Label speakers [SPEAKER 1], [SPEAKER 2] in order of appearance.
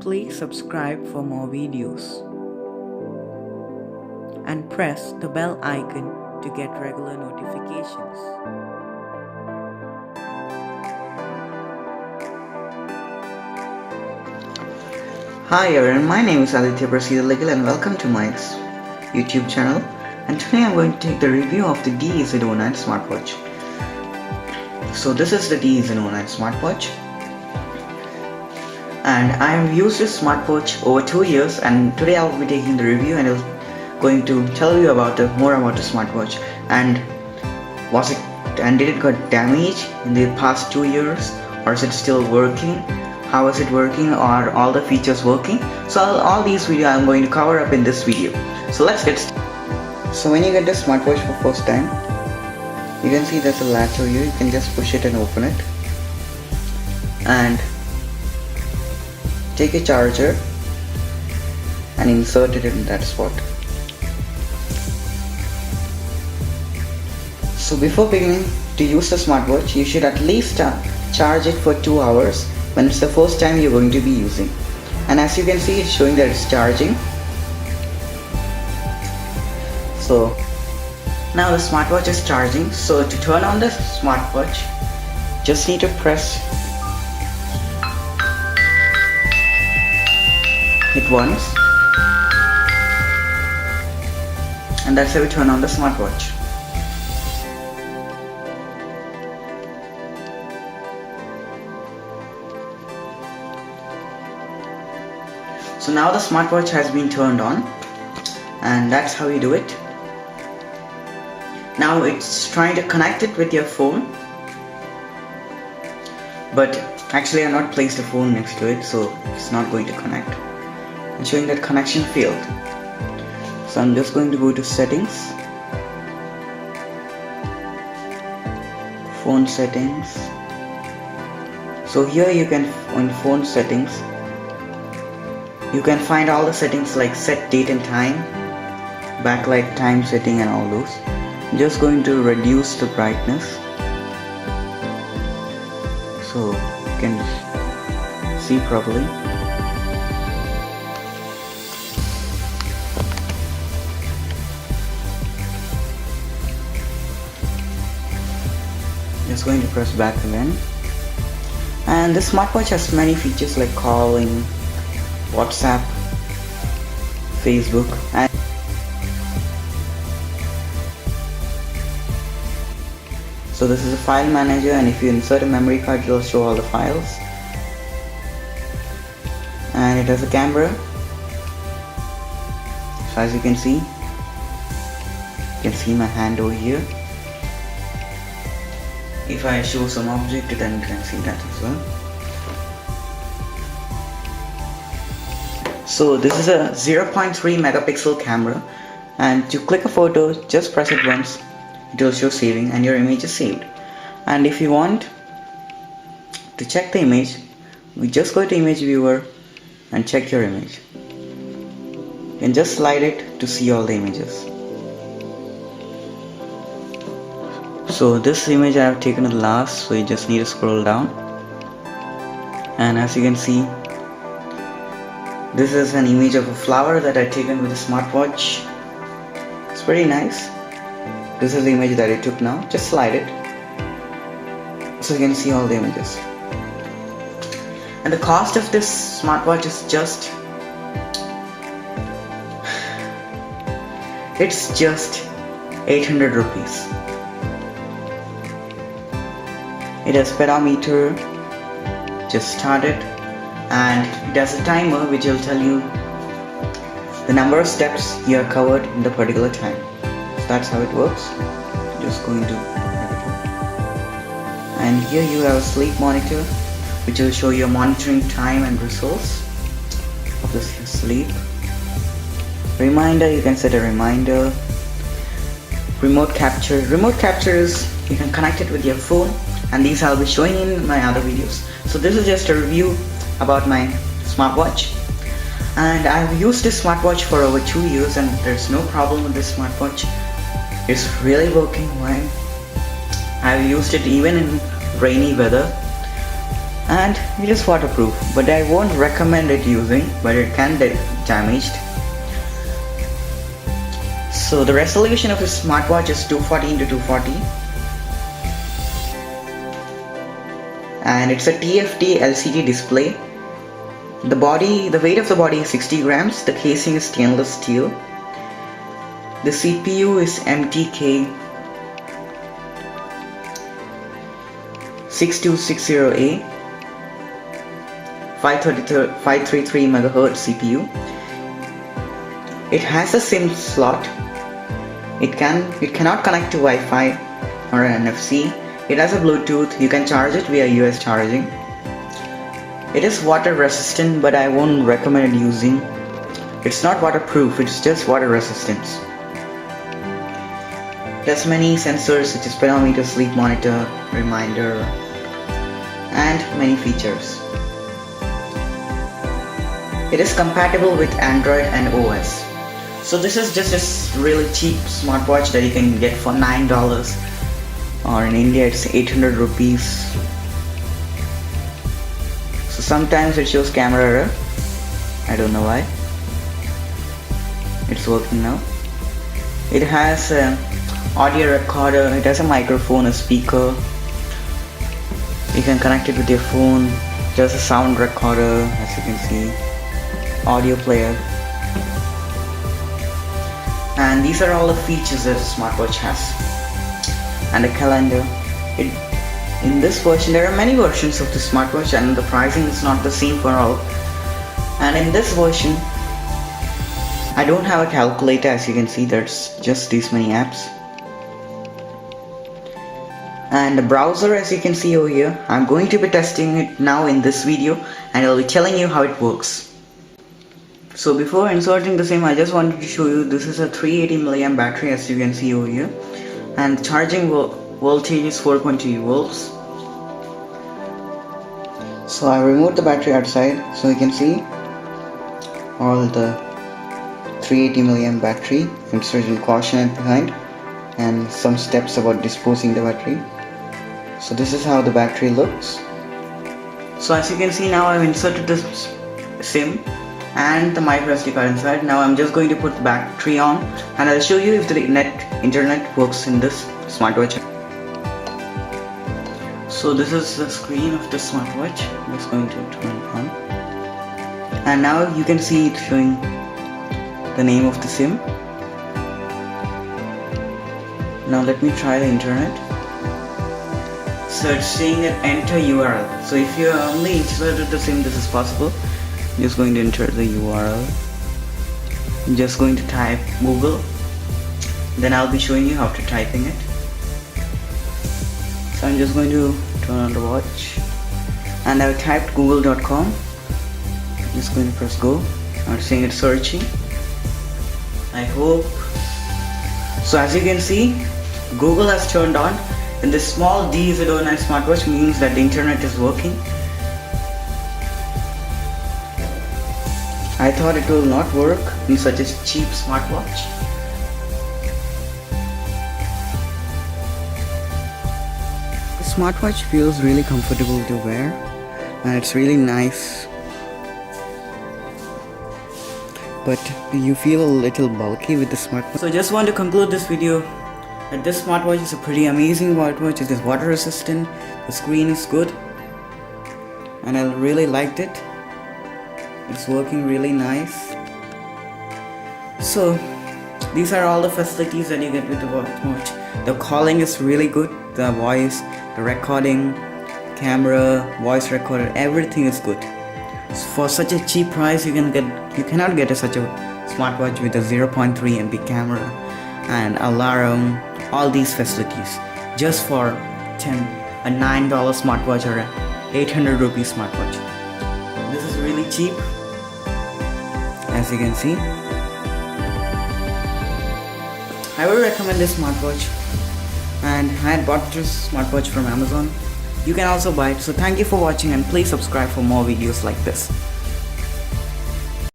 [SPEAKER 1] Simply subscribe for more videos and press the bell icon to get regular notifications.
[SPEAKER 2] Hi everyone, my name is Aditya Legal and welcome to my YouTube channel, and today I'm going to take the review of the DZ09 Smartwatch. So this is the DZ09 Smartwatch, and I have used this smartwatch over 2 years, and today I'll be taking the review and I'm going to tell you about more about the smartwatch and did it got damaged in the past 2 years, or is it still working? How is it working? Are all the features working? So all these videos I'm going to cover up in this video. So let's get started. So when you get the smartwatch for first time, you can see there's a latch over here. You can just push it and open it, and take a charger and insert it in that spot. So before beginning to use the smartwatch, you should at least charge it for 2 hours when it's the first time you're going to be using. And as you can see, it's showing that it's charging. So now the smartwatch is charging. So to turn on the smartwatch, just need to press it once, and that's how we turn on the smartwatch. So now the smartwatch has been turned on, and that's how you do it. Now it's trying to connect it with your phone, but actually I've not placed the phone next to it, so it's not going to connect. It's showing that connection failed. So I'm just going to go to settings, phone settings. So here you can, on phone settings, you can find all the settings like set date and time, backlight time setting, and all those. I'm just going to reduce the brightness so you can see properly. Just going to press back again. And this smartwatch has many features like calling, WhatsApp, Facebook, and so this is a file manager, and if you insert a memory card, it will show all the files. And it has a camera. So as you can see my hand over here. If I show some object, then you can see that as well. So this is a 0.3 megapixel camera, and to click a photo, just press it once. It will show saving, and your image is saved. And if you want to check the image, we just go to image viewer and check your image. You can just slide it to see all the images. So this image I have taken at last, so you just need to scroll down, and as you can see, this is an image of a flower that I taken with a smartwatch. It's pretty nice. This is the image that I took now. Just slide it so you can see all the images. And the cost of this smartwatch is just 800 rupees. It has pedometer. Just start it, and it has a timer which will tell you the number of steps you have covered in the particular time. So that's how it works. Just going to, and here you have a sleep monitor which will show your monitoring time and results of the sleep. Reminder, you can set a reminder. Remote capture is, you can connect it with your phone, and these I'll be showing in my other videos. So this is just a review about my smartwatch, and I've used this smartwatch for over 2 years, and there's no problem with this smartwatch. It's really working fine. I've used it even in rainy weather, and it is waterproof, but I won't recommend it using, but it can get damaged. So the resolution of this smartwatch is 240 into 240, and it's a TFT LCD display. The weight of the body is 60 grams. The casing is stainless steel. The CPU is MTK 6260A 533 MHz CPU. It has a SIM slot. It cannot connect to Wi-Fi or NFC. It has a Bluetooth. You can charge it via US charging. It is water resistant, but I won't recommend it using. It's not waterproof, it's just water resistance. It has many sensors such as pedometer, sleep monitor, reminder, and many features. It is compatible with Android and OS. So this is just a really cheap smartwatch that you can get for $9, or in India it's 800 rupees. So sometimes it shows camera error. I don't know why. It's working now. It has an audio recorder. It has a microphone, a speaker. You can connect it with your phone. There's a sound recorder, as you can see, audio player. And these are all the features that a smartwatch has. And a calendar. In this version, there are many versions of the smartwatch, and the pricing is not the same for all. And in this version, I don't have a calculator. As you can see, there's just these many apps. And the browser, as you can see over here, I'm going to be testing it now in this video, and I'll be telling you how it works. So before inserting the same, I just wanted to show you, this is a 380 mAh battery, as you can see over here, and the charging voltage is 4.2 volts. So I removed the battery outside, so you can see all the 380 mAh battery, inserting caution behind, and some steps about disposing the battery. So this is how the battery looks. So as you can see, now I've inserted this SIM and the micro SD card inside. Now I'm just going to put the battery on, and I'll show you if the internet works in this smartwatch. So this is the screen of the smartwatch. I'm just going to turn it on, and now you can see it showing the name of the SIM. Now let me try the internet. So it's saying that enter URL. So if you only inserted the SIM, this is possible. I'm just going to enter the URL. I'm just going to type Google. Then I'll be showing you how to typing it. So I'm just going to turn on the watch, and I've typed google.com. I'm just going to press go. Now it's saying it's searching. I hope. So as you can see, Google has turned on, and this small DZ09 Smartwatch means that the internet is working. I thought it will not work in such a cheap smartwatch. The smartwatch feels really comfortable to wear, and it's really nice. But you feel a little bulky with the smartwatch. So I just want to conclude this video that this smartwatch is a pretty amazing smartwatch. It is water resistant, the screen is good, and I really liked it. It's working really nice. So these are all the facilities that you get with the watch. The calling is really good, the voice, the recording, camera, voice recorder, everything is good. So for such a cheap price, you cannot get such a smartwatch with a 0.3 MP camera and alarm, all these facilities, just for a $9 smartwatch or a 800 rupees smartwatch. This is really cheap, as you can see. I would recommend this smartwatch, and I had bought this smartwatch from Amazon. You can also buy it. So thank you for watching, and please subscribe for more videos like this.